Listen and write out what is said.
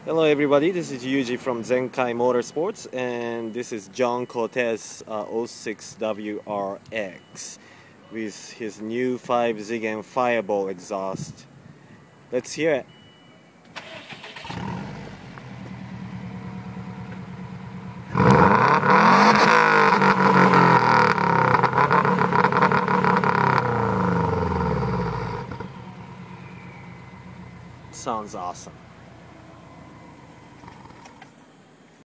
Hello everybody, this is Yuji from Zenkai Motorsports, and this is John Cortez 06 WRX with his new 5Zigen Fireball exhaust. Let's hear it. Sounds awesome.